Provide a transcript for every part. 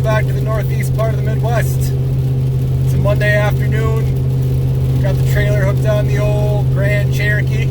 back to the northeast part of the Midwest. It's a Monday afternoon. Got the trailer hooked on the old Grand Cherokee.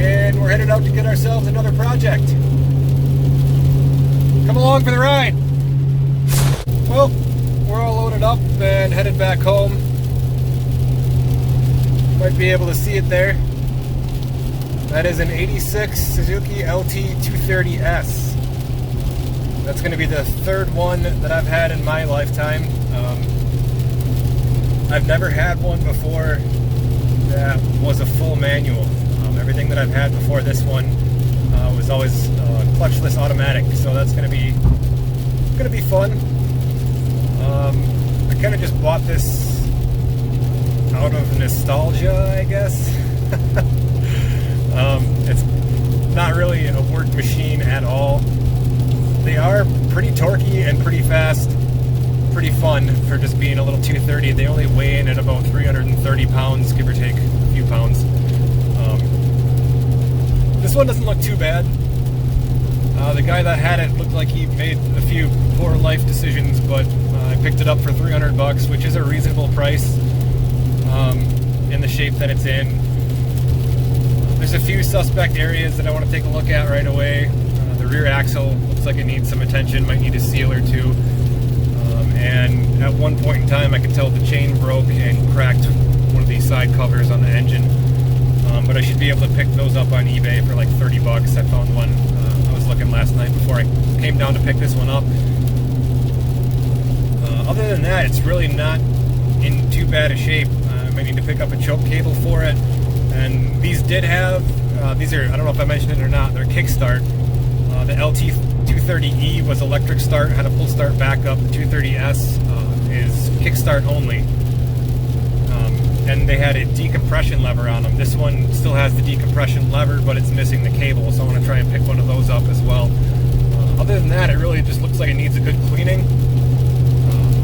And we're headed out to get ourselves another project. Come along for the ride. Well, we're all loaded up and headed back home. Might be able to see it there. That is an 86 Suzuki LT230s. That's going to be the third one that I've had in my lifetime. I've never had one before that was a full manual. Everything that I've had before this one was always clutchless automatic, so that's going to be fun. I kind of just bought this out of nostalgia, I guess. It's not really a work machine at all. They are pretty torquey and pretty fast, pretty fun for just being a little 230. They only weigh in at about 330 pounds, give or take a few pounds. This one doesn't look too bad. The guy that had it looked like he made a few poor life decisions, but I picked it up for $300, which is a reasonable price in the shape that it's in. There's a few suspect areas that I want to take a look at right away. The rear axle looks like it needs some attention, might need a seal or two. And at one point in time I could tell the chain broke and cracked one of these side covers on the engine. But I should be able to pick those up on eBay for like $30. I found one. I was looking last night before I came down to pick this one up. Other than that, it's really not in too bad a shape. I might need to pick up a choke cable for it. And these did have, these are, I don't know if I mentioned it or not, they're kickstart. The LT230E was electric start, had a full start backup. The 230S is kickstart only. And they had a decompression lever on them. This one still has the decompression lever, but it's missing the cable, so I want to try and pick one of those up as well. Other than that, it really just looks like it needs a good cleaning.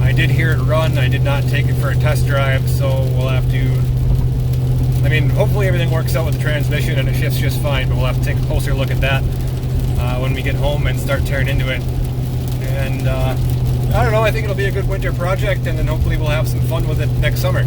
I did hear it run. I did not take it for a test drive, so we'll have to... I mean, hopefully everything works out with the transmission and it shifts just fine, but we'll have to take a closer look at that when we get home and start tearing into it. And I don't know, I think it'll be a good winter project, and then hopefully we'll have some fun with it next summer.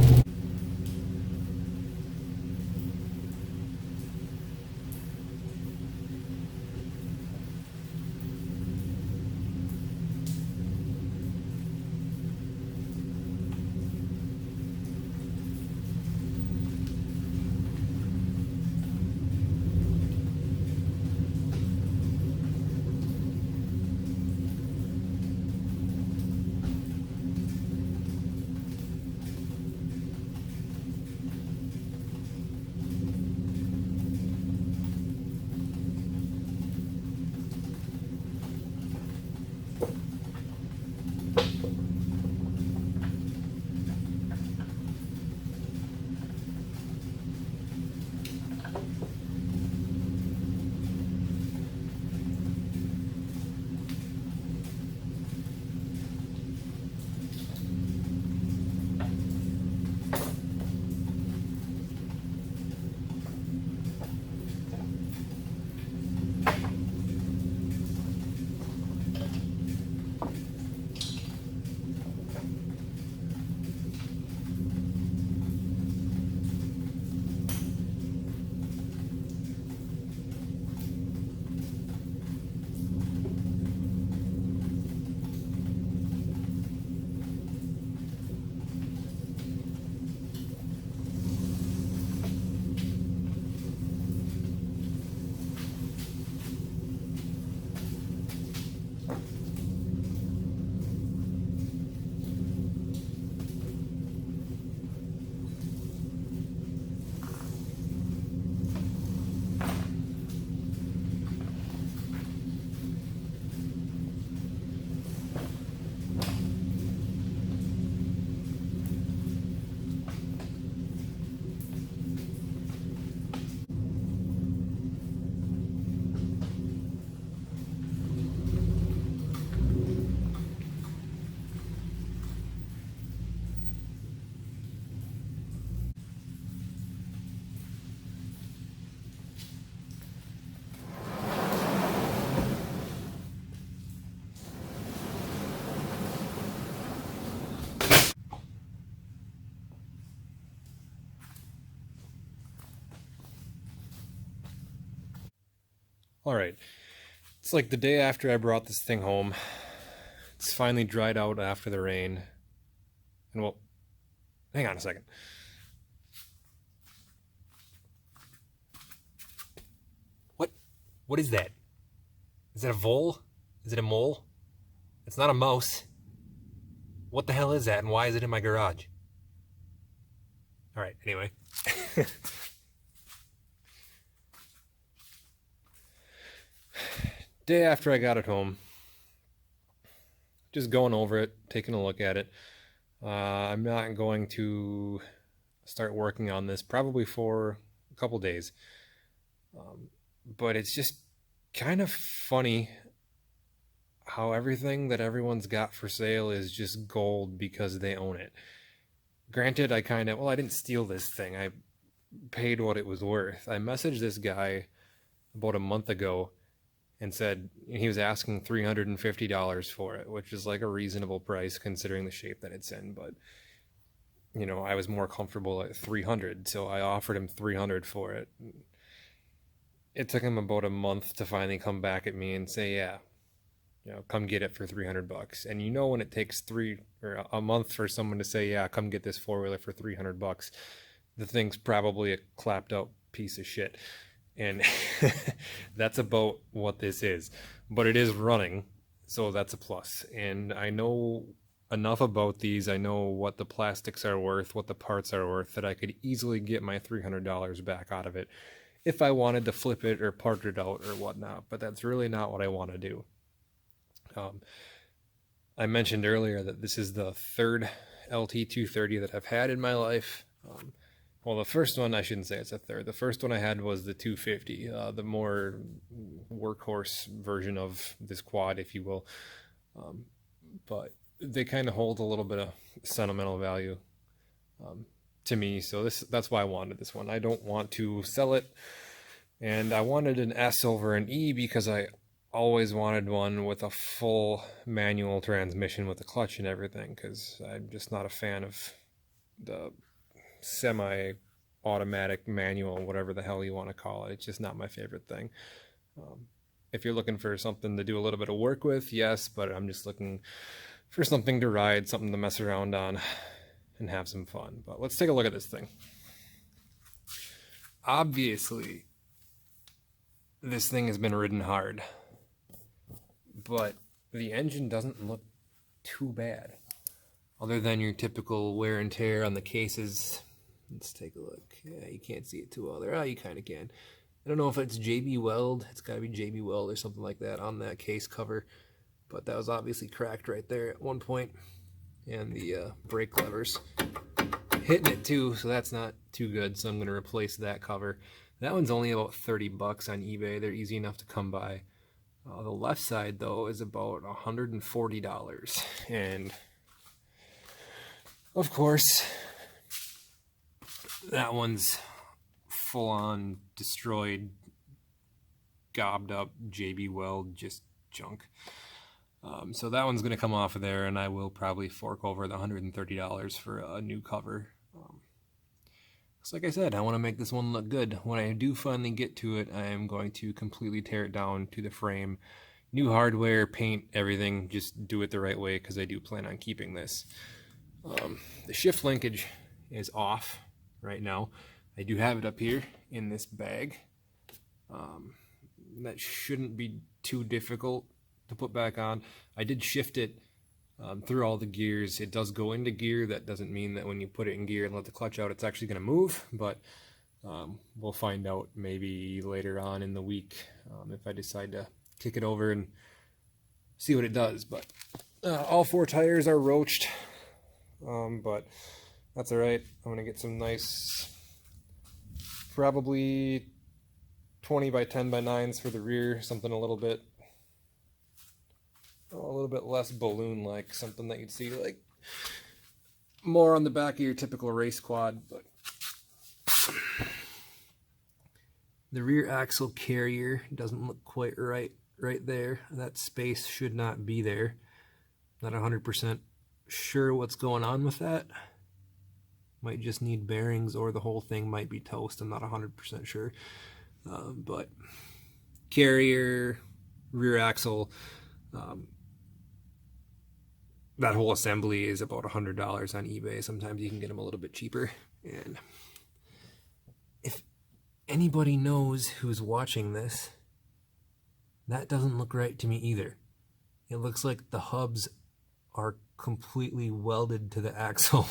All right. It's like the day after I brought this thing home. It's finally dried out after the rain. And well, hang on a second. What is that? Is it a vole? Is it a mole? It's not a mouse. What the hell is that, and why is it in my garage? All right, anyway. Day after I got it home, just going over it, taking a look at it. I'm not going to start working on this probably for a couple days. But it's just kind of funny how everything that everyone's got for sale is just gold because they own it. Granted, I didn't steal this thing. I paid what it was worth. I messaged this guy about a month ago and said he was asking $350 for it, which is like a reasonable price considering the shape that it's in. But, you know, I was more comfortable at $300, so I offered him $300 for it. It took him about a month to finally come back at me and say, yeah, you know, come get it for $300. And you know, when it takes a month for someone to say, yeah, come get this four-wheeler for $300, the thing's probably a clapped out piece of shit. And that's about what this is. But it is running, so that's a plus. And I know enough about these. I know what the plastics are worth, what the parts are worth, that I could easily get my $300 back out of it if I wanted to flip it or part it out or whatnot, but that's really not what I want to do. I mentioned earlier that this is the third LT230 that I've had in my life. Well, the first one, I shouldn't say it's a third. The first one I had was the 250, the more workhorse version of this quad, if you will. But they kind of hold a little bit of sentimental value to me, so that's why I wanted this one. I don't want to sell it, and I wanted an S over an E because I always wanted one with a full manual transmission with a clutch and everything, because I'm just not a fan of the semi-automatic manual, whatever the hell you want to call it. It's just not my favorite thing. If you're looking for something to do a little bit of work with, yes, but I'm just looking for something to ride, something to mess around on and have some fun. But let's take a look at this thing. Obviously, this thing has been ridden hard, but the engine doesn't look too bad, other than your typical wear and tear on the cases. Let's take a look. Yeah, you can't see it too well there. Oh, you kind of can. I don't know if it's JB Weld. It's got to be JB Weld or something like that on that case cover, but that was obviously cracked right there at one point. And the brake levers hitting it too, so that's not too good, so I'm going to replace that cover. That one's only about $30 on eBay. They're easy enough to come by. The left side, though, is about $140. And, of course, that one's full-on destroyed, gobbed up JB Weld, just junk. So that one's going to come off of there, and I will probably fork over the $130 for a new cover. So like I said, I want to make this one look good. When I do finally get to it, I am going to completely tear it down to the frame. New hardware, paint, everything. Just do it the right way, because I do plan on keeping this. The shift linkage is off right now. I do have it up here in this bag. That shouldn't be too difficult to put back on. I did shift it through all the gears. It does go into gear. That doesn't mean that when you put it in gear and let the clutch out, it's actually going to move, but we'll find out maybe later on in the week if I decide to kick it over and see what it does. But all four tires are roached, but that's all right. I'm going to get some nice, probably 20 by 10 by 9s for the rear, something a little bit less balloon-like, something that you'd see like more on the back of your typical race quad. But the rear axle carrier doesn't look quite right there. That space should not be there. Not 100% sure what's going on with that. Might just need bearings, or the whole thing might be toast. I'm not 100% sure. But carrier, rear axle, that whole assembly is about $100 on eBay. Sometimes you can get them a little bit cheaper. And if anybody knows who's watching this, that doesn't look right to me either. It looks like the hubs are completely welded to the axle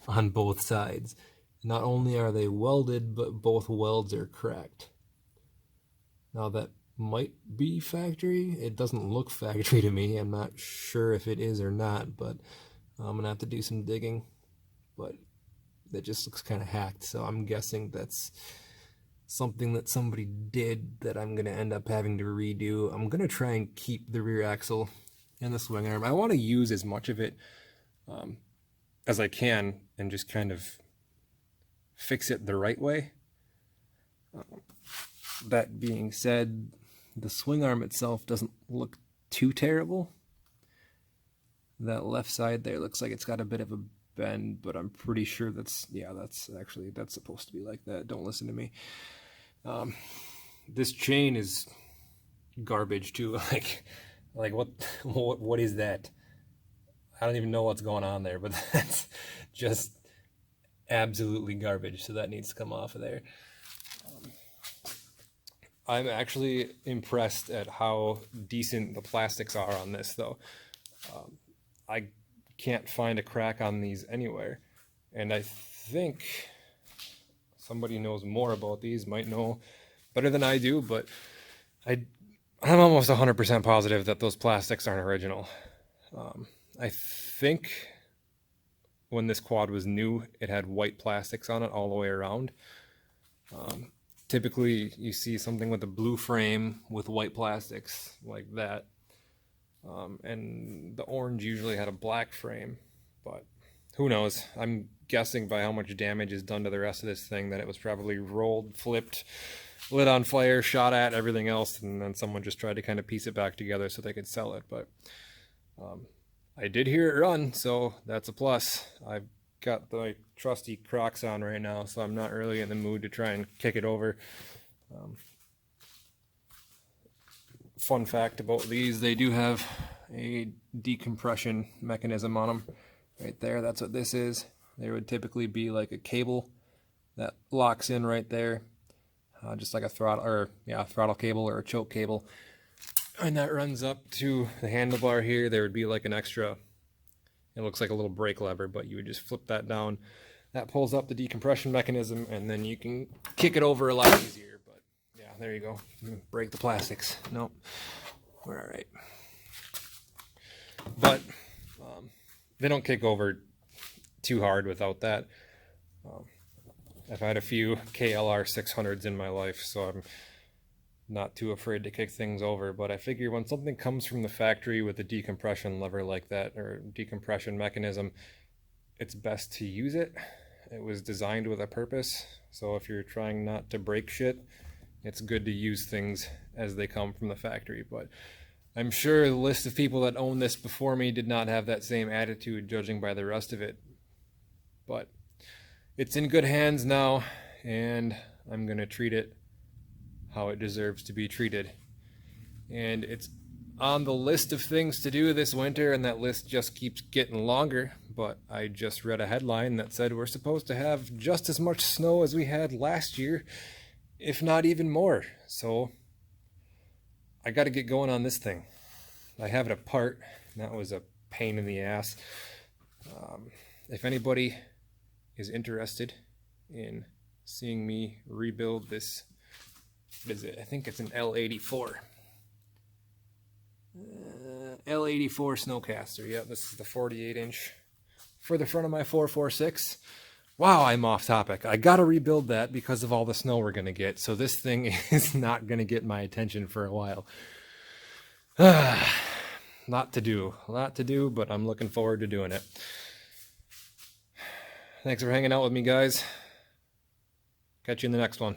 on both sides. Not only are they welded, but both welds are cracked. Now that might be factory. It doesn't look factory to me. I'm not sure if it is or not, but I'm gonna have to do some digging. But that just looks kind of hacked, so I'm guessing that's something that somebody did that I'm gonna end up having to redo. I'm gonna try and keep the rear axle and the swing arm. I want to use as much of it as I can and just kind of fix it the right way. That being said, the swing arm itself doesn't look too terrible. That left side there looks like it's got a bit of a bend, but I'm pretty sure that's supposed to be like that. Don't listen to me. This chain is garbage too. Like what is that? I don't even know what's going on there, but that's just absolutely garbage. So that needs to come off of there. I'm actually impressed at how decent the plastics are on this, though. I can't find a crack on these anywhere, and I think somebody knows more about these, might know better than I do, but I'm almost 100% positive that those plastics aren't original. I think when this quad was new, it had white plastics on it all the way around. Typically, you see something with a blue frame with white plastics like that. And the orange usually had a black frame, but who knows? I'm guessing by how much damage is done to the rest of this thing that it was probably rolled, flipped, lit on fire, shot at, everything else, and then someone just tried to kind of piece it back together so they could sell it. But I did hear it run, so that's a plus. I've got the trusty Crocs on right now, so I'm not really in the mood to try and kick it over. Fun fact about these, they do have a decompression mechanism on them. Right there, that's what this is. There would typically be like a cable that locks in right there, just like a throttle cable or a choke cable. And that runs up to the handlebar here. There would be like an extra, it looks like a little brake lever, but you would just flip that down. That pulls up the decompression mechanism, and then you can kick it over a lot easier. But yeah, there you go. Break the plastics. Nope. We're all right. But they don't kick over too hard without that. I've had a few KLR 600s in my life, so I'm not too afraid to kick things over. But I figure when something comes from the factory with a decompression lever like that, or decompression mechanism, it's best to use it. It was designed with a purpose, so if you're trying not to break shit, it's good to use things as they come from the factory. But I'm sure the list of people that owned this before me did not have that same attitude, judging by the rest of it. But it's in good hands now, and I'm going to treat it how it deserves to be treated. And it's on the list of things to do this winter, and that list just keeps getting longer. But I just read a headline that said we're supposed to have just as much snow as we had last year, if not even more. So I got to get going on this thing. I have it apart, and that was a pain in the ass. If anybody is interested in seeing me rebuild this, what is it? I think it's an L84. L84 Snowcaster. Yeah, this is the 48-inch for the front of my 446. Wow, I'm off topic. I gotta rebuild that because of all the snow we're gonna get. So this thing is not gonna get my attention for a while. Lot to do, but I'm looking forward to doing it. Thanks for hanging out with me, guys. Catch you in the next one.